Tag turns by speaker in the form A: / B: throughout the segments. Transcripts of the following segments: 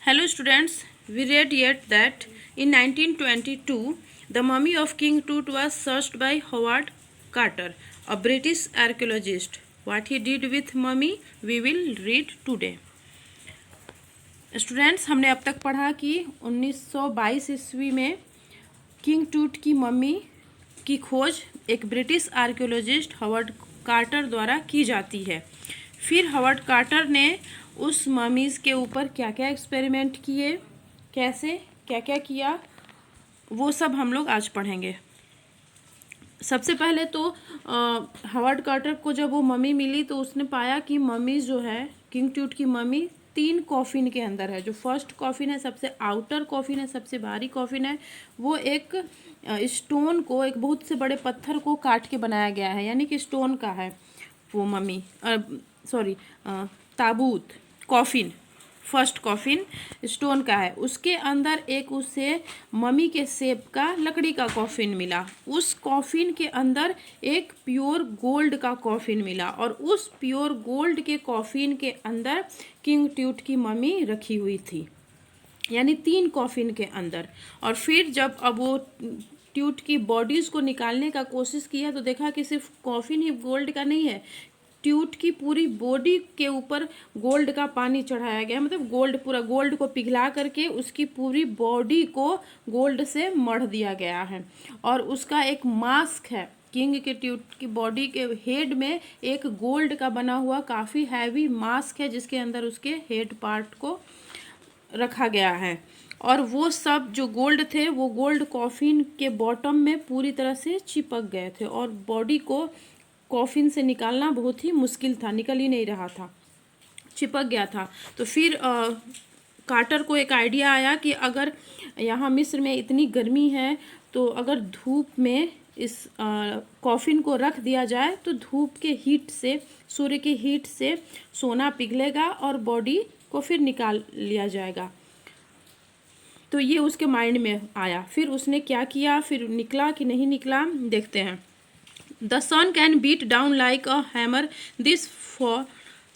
A: Hello students, we read yet that in 1922 the mummy of King Tut was searched by Howard Carter, a British archaeologist. What he did with mummy we will read today. Students, हमने अब तक पढ़ा कि 1922 ईस्वी में king टूट की mummy की खोज एक ब्रिटिश आर्कियोलॉजिस्ट हॉवर्ड कार्टर द्वारा की जाती है। फिर हॉवर्ड कार्टर ने उस ममीज़ के ऊपर क्या क्या एक्सपेरिमेंट किए, कैसे क्या क्या किया, वो सब हम लोग आज पढ़ेंगे। सबसे पहले तो हॉवर्ड कार्टर को जब वो मम्मी मिली तो उसने पाया कि मम्मी जो है किंग टूट की मम्मी 3 कॉफिन के अंदर है। जो फर्स्ट कॉफिन है, सबसे आउटर कॉफिन है, सबसे बाहरी कॉफिन है, वो एक स्टोन को, एक बहुत से बड़े पत्थर को काट के बनाया गया है, यानी कि स्टोन का है वो मम्मी, ताबूत, कॉफिन, फर्स्ट कॉफिन स्टोन का है। उसके अंदर एक उसे मम्मी के शेप का लकड़ी का कॉफिन मिला। उस कॉफिन के अंदर एक प्योर गोल्ड का कॉफिन मिला और उस प्योर गोल्ड के कॉफिन के अंदर किंग ट्यूट की मम्मी रखी हुई थी, यानी 3 कॉफिन के अंदर। और फिर जब अब वो ट्यूट की बॉडीज़ को निकालने का कोशिश किया तो देखा कि सिर्फ कॉफिन ही गोल्ड का नहीं है, ट्यूट की पूरी बॉडी के ऊपर गोल्ड का पानी चढ़ाया गया, मतलब गोल्ड, पूरा गोल्ड को पिघला करके उसकी पूरी बॉडी को गोल्ड से मढ़ दिया गया है। और उसका एक मास्क है, किंग के ट्यूट की बॉडी के हेड में एक गोल्ड का बना हुआ काफ़ी हैवी मास्क है, जिसके अंदर उसके हेड पार्ट को रखा गया है। और वो सब जो गोल्ड थे वो गोल्ड कॉफिन के बॉटम में पूरी तरह से चिपक गए थे और बॉडी को कॉफिन से निकालना बहुत ही मुश्किल था, निकल ही नहीं रहा था, चिपक गया था। तो फिर कार्टर को एक आइडिया आया कि अगर यहाँ मिस्र में इतनी गर्मी है तो अगर धूप में इस कॉफिन को रख दिया जाए तो धूप के हीट से, सूर्य के हीट से सोना पिघलेगा और बॉडी को फिर निकाल लिया जाएगा। तो ये उसके माइंड में आया। फिर उसने क्या किया, फिर निकला कि नहीं निकला, देखते हैं। The sun can beat down like a hammer this for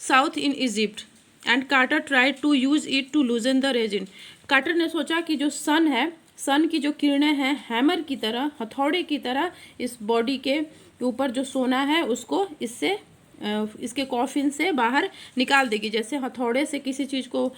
A: south in Egypt and Carter tried to use it to loosen the resin. Carter ने सोचा कि जो सन है, सन की जो किरणें हैं हैमर की तरह, हथौड़े की तरह इस बॉडी के ऊपर जो सोना है उसको इससे, इसके कॉफिन से बाहर निकाल देगी। जैसे हथौड़े से किसी चीज़ को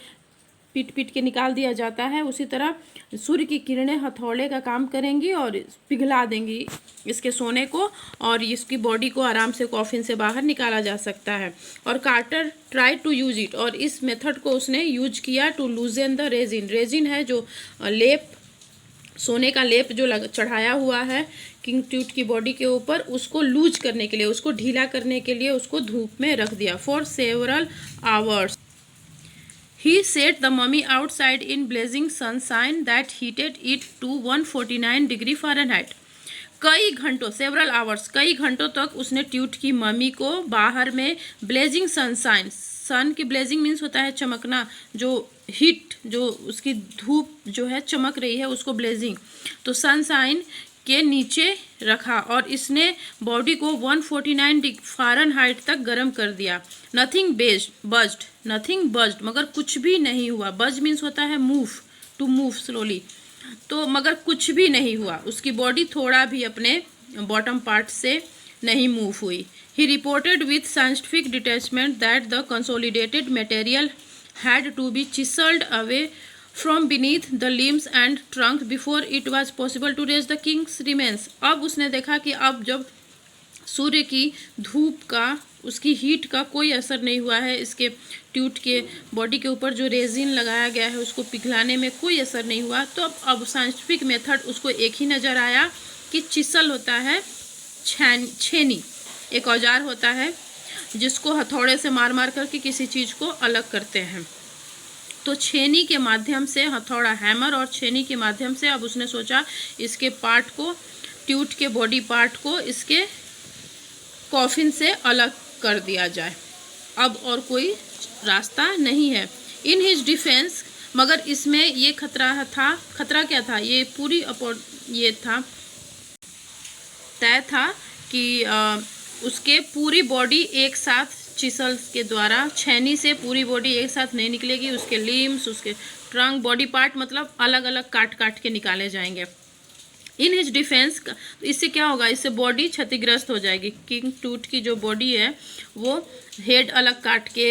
A: पीट पीट के निकाल दिया जाता है, उसी तरह सूर्य की किरणें हथौड़े का काम करेंगी और पिघला देंगी इसके सोने को और इसकी बॉडी को आराम से कॉफिन से बाहर निकाला जा सकता है। और Carter try to use it, और इस मेथड को उसने यूज किया to loosen the resin. Resin है जो लेप, सोने का लेप जो चढ़ाया हुआ है किंग ट्यूट की बॉडी के ऊपर, उसको लूज करने के लिए, उसको ढीला करने के लिए उसको धूप में रख दिया for several hours. He set the mummy outside in blazing sunshine that heated it to 149 degree Fahrenheit. कई घंटों, सेवरल आवर्स, कई घंटों तक उसने ट्यूट की मम्मी को बाहर में ब्लेजिंग सनशाइन, सन की ब्लेजिंग मीन्स होता है चमकना, जो हीट, जो उसकी धूप जो है चमक रही है उसको ब्लेजिंग, तो सनशाइन के नीचे रखा और इसने बॉडी को 149 फ़ारेनहाइट तक गर्म कर दिया। नथिंग बज्ड, नथिंग बज्ड, मगर कुछ भी नहीं हुआ। बज मीन्स होता है मूव, टू मूव स्लोली, तो मगर कुछ भी नहीं हुआ, उसकी बॉडी थोड़ा भी अपने बॉटम पार्ट से नहीं मूव हुई। He reported with scientific detachment that the consolidated material had to be chiselled away from beneath the limbs and trunk before it was possible to raise the king's remains. अब उसने देखा कि अब जब सूर्य की धूप का, उसकी हीट का कोई असर नहीं हुआ है, इसके ट्यूट के बॉडी के ऊपर जो रेजिन लगाया गया है उसको पिघलाने में कोई असर नहीं हुआ, तो अब साइंटिफिक मेथड उसको एक ही नज़र आया कि चिसल होता है, छेनी एक औजार होता है जिसको हथौड़े से मार मार करके किसी चीज़ को अलग करते हैं। तो छेनी के माध्यम से, हथौड़ा हैमर और छेनी के माध्यम से अब उसने सोचा इसके पार्ट को, ट्यूट के बॉडी पार्ट को इसके कॉफिन से अलग कर दिया जाए। अब और कोई रास्ता नहीं है। इन हिज डिफेंस, मगर इसमें ये खतरा था। खतरा क्या था? ये पूरी ये था, तय था कि उसके पूरी बॉडी एक साथ चिसल्स के द्वारा, छेनी से पूरी बॉडी एक साथ नहीं निकलेगी, उसके लिम्स, उसके ट्रंक, बॉडी पार्ट मतलब अलग अलग काट काट के निकाले जाएंगे। इन हिज डिफेंस, इससे क्या होगा, इससे बॉडी क्षतिग्रस्त हो जाएगी। किंग टूट की जो बॉडी है वो हेड अलग काट के,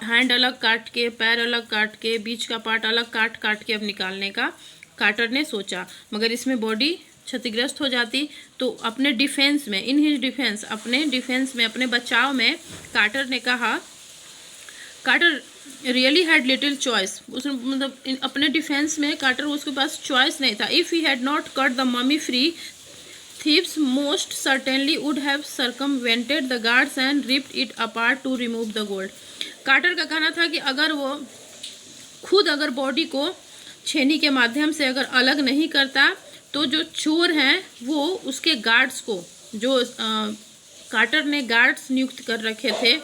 A: हैंड अलग काट के, पैर अलग काट के, बीच का पार्ट अलग काट काट के अब निकालने का कार्टर ने सोचा, मगर इसमें बॉडी क्षतिग्रस्त हो जाती। तो अपने डिफेंस में, इन हिज डिफेंस, अपने डिफेंस में, अपने बचाव में कार्टर ने कहा, Carter really had little choice, उसने मतलब अपने डिफेंस में कार्टर, उसके पास चॉइस नहीं था। If he had not cut the mummy free, thieves most certainly would have circumvented the guards and ripped it apart to remove the gold। Carter का कहना था कि अगर वो खुद अगर बॉडी को छेनी के माध्यम से अगर अलग नहीं करता तो जो चोर हैं वो उसके गार्ड्स को, जो कार्टर ने गार्ड्स नियुक्त कर रखे थे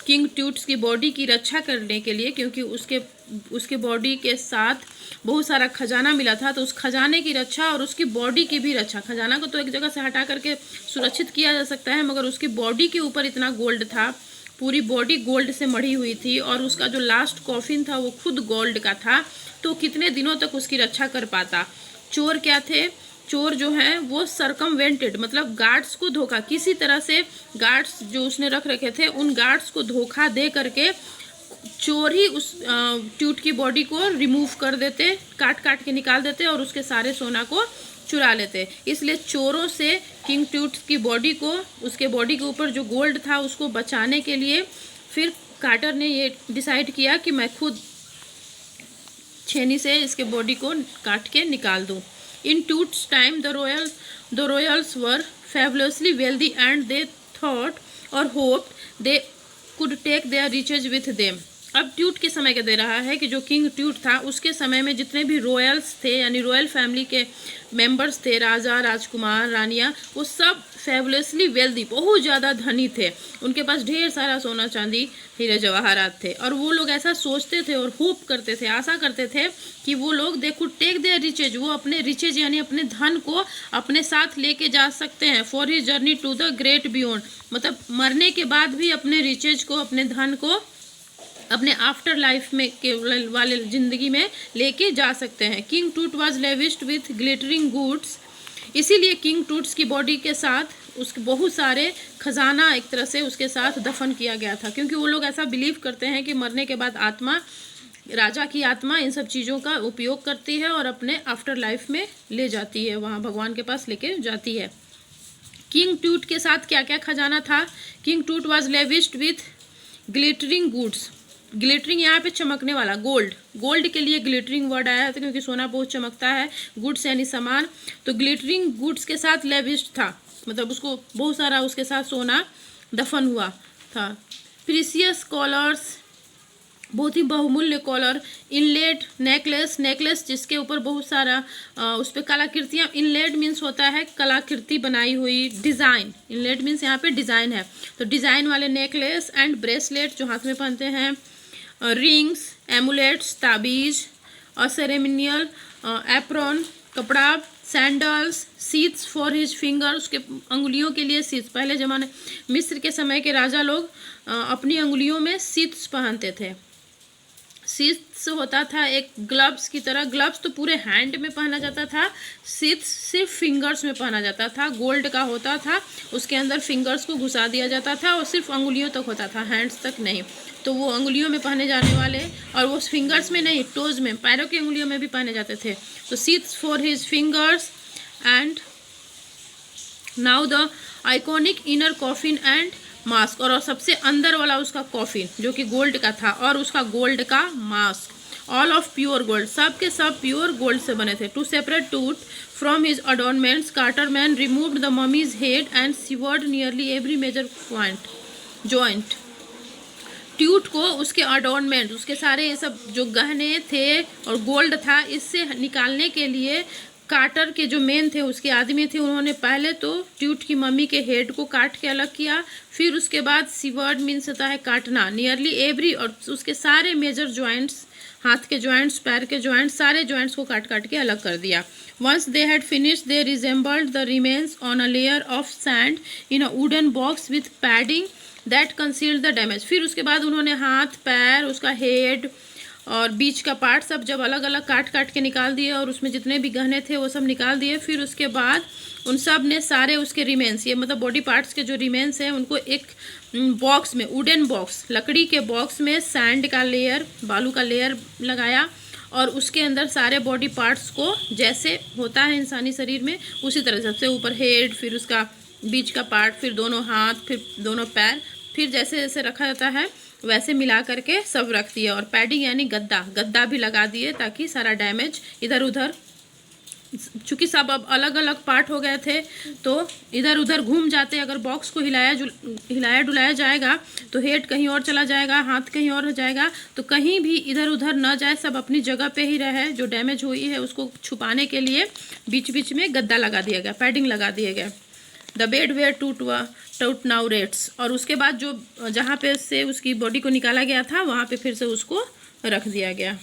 A: किंग ट्यूट्स की बॉडी की रक्षा करने के लिए, क्योंकि उसके बॉडी के साथ बहुत सारा खजाना मिला था, तो उस खजाने की रक्षा और उसकी बॉडी की भी रक्षा, खजाना को तो एक जगह से हटा करके सुरक्षित किया जा सकता है, मगर उसकी बॉडी के ऊपर इतना गोल्ड था, पूरी बॉडी गोल्ड से मढ़ी हुई थी, और उसका जो लास्ट कॉफिन था वो खुद गोल्ड का था, तो कितने दिनों तक उसकी रक्षा कर पाता। चोर क्या थे, चोर जो हैं वो सरकमवेंटेड मतलब गार्ड्स को धोखा, किसी तरह से गार्ड्स जो उसने रख रखे थे उन गार्ड्स को धोखा दे करके चोर ही उस ट्यूट की बॉडी को रिमूव कर देते, काट काट के निकाल देते और उसके सारे सोना को चुरा लेते। इसलिए चोरों से किंग ट्यूट की बॉडी को, उसके बॉडी के ऊपर जो गोल्ड था उसको बचाने के लिए फिर कार्टर ने ये डिसाइड किया कि मैं खुद छेनी से इसके बॉडी को काट के निकाल दूं। In Toots' time, the royals were fabulously wealthy, and they thought or hoped they could take their riches with them। अब ट्यूट के समय का दे रहा है कि जो किंग ट्यूट था उसके समय में जितने भी रॉयल्स थे, यानी रॉयल फैमिली के मेंबर्स थे, राजा, राजकुमार, रानियां, वो सब फेबुलसली वेल्दी, बहुत ज़्यादा धनी थे, उनके पास ढेर सारा सोना चांदी, हीरे जवाहरात थे, और वो लोग ऐसा सोचते थे और होप करते थे, आशा करते थे कि वो लोग they could take their riches, वो अपने रिचेज यानी अपने धन को अपने साथ लेके जा सकते हैं, for his journey to the great beyond, मतलब मरने के बाद भी अपने रिचेज को, अपने धन को अपने आफ्टर लाइफ में के वाले ज़िंदगी में लेके जा सकते हैं। King Tut was lavished with glittering goods, इसीलिए किंग टूट्स की बॉडी के साथ उसके बहुत सारे खजाना एक तरह से उसके साथ दफन किया गया था, क्योंकि वो लोग ऐसा बिलीव करते हैं कि मरने के बाद आत्मा, राजा की आत्मा इन सब चीज़ों का उपयोग करती है और अपने आफ्टर लाइफ में ले जाती है, वहाँ भगवान के पास लेके जाती है। किंग टूट के साथ क्या क्या खजाना था? King Tut was lavished with glittering goods, glittering यहाँ पे चमकने वाला, गोल्ड, गोल्ड के लिए ग्लिटरिंग वर्ड आया था क्योंकि सोना बहुत चमकता है, गुड्स यानी सामान, तो ग्लिटरिंग गुड्स के साथ लेविश्ड था, मतलब उसको बहुत सारा उसके साथ सोना दफन हुआ था। प्रीसियस कॉलर्स, बहुत ही बहुमूल्य कॉलर, इनलेड नेकलेस, नेकलेस जिसके ऊपर बहुत सारा उस पर कलाकृतियाँ, इनलेड मीन्स होता है कलाकृति बनाई हुई, डिज़ाइन, इनलेड मीन्स यहाँ पे डिज़ाइन है, तो डिज़ाइन वाले नेकलेस एंड ब्रेसलेट जो हाथ में पहनते हैं, रिंग्स, एमुलेट्स, ताबीज और सेरेमनियल एप्रॉन, कपड़ा, sandals, seats for his finger, उसके अंगुलियों के लिए सीट्स, पहले ज़माने मिस्र के समय के राजा लोग अपनी अंगुलियों में सीट्स पहनते थे, सीट्स होता था एक ग्लव्स की तरह, ग्लव्स तो पूरे हैंड में पहना जाता था, सीट्स सिर्फ फिंगर्स में पहना जाता था, गोल्ड का होता था, उसके अंदर फिंगर्स को घुसा दिया जाता था और सिर्फ अंगुलियों तक होता था, हैंड्स तक नहीं, तो वो अंगुलियों में पहने जाने वाले, और वो फिंगर्स में नहीं, टोज में, पैरों की अंगुलियों में भी पहने जाते थे, तो seats for his fingers and now the iconic inner coffin and mask, और सबसे अंदर वाला उसका कॉफिन जो कि गोल्ड का था, और उसका गोल्ड का mask, all of pure gold, सब के सब प्योर गोल्ड से बने थे। To separate Tut from his adornments, Carter man removed the mummy's head and severed nearly every major joint, Tut को उसके अडॉर्नमेंट, उसके सारे ये सब जो गहने थे और गोल्ड था, इससे निकालने के लिए कार्टर के जो मेन थे, उसके आदमी थे, उन्होंने पहले तो ट्यूट की मम्मी के हेड को काट के अलग किया, फिर उसके बाद सीवर्ड मीन्स होता है काटना, नियरली एवरी, और उसके सारे मेजर जॉइंट्स, हाथ के जॉइंट्स, पैर के जॉइंट्स, सारे जॉइंट्स को काट काट के अलग कर दिया। Once they had finished they reassembled the remains on a layer of sand in a wooden box with padding that concealed the damage. फिर उसके बाद उन्होंने हाथ पैर, उसका हेड और बीच का पार्ट सब जब अलग अलग काट काट के निकाल दिए और उसमें जितने भी गहने थे वो सब निकाल दिए। फिर उसके बाद उन सब ने सारे उसके रिमेन्स, ये मतलब बॉडी पार्ट्स के जो रिमेन्स हैं उनको एक बॉक्स में, वुडन बॉक्स, लकड़ी के बॉक्स में सैंड का लेयर, बालू का लेयर लगाया और उसके अंदर सारे बॉडी पार्ट्स को, जैसे होता है इंसानी शरीर में उसी तरह, सबसे ऊपर हेड, फिर उसका बीच का पार्ट, फिर दोनों हाथ, फिर दोनों पैर, फिर जैसे जैसे रखा जाता है वैसे मिला करके सब रख दिए। और पैडिंग यानी गद्दा भी लगा दिए ताकि सारा डैमेज इधर उधर, चूँकि सब अब अलग अलग पार्ट हो गए थे तो इधर उधर घूम जाते। अगर बॉक्स को हिलाया डुलाया जाएगा तो हेड कहीं और चला जाएगा, हाथ कहीं और हो जाएगा, तो कहीं भी इधर उधर न जाए, सब अपनी जगह पे ही रहे। जो डैमेज हुई है उसको छुपाने के लिए बीच बीच में गद्दा लगा दिया गया, पैडिंग लगा दिए गए। द बेड वेयर टूट नाउ रेट्स। और उसके बाद जो जहाँ पे से उसकी बॉडी को निकाला गया था वहाँ पे फिर से उसको रख दिया गया।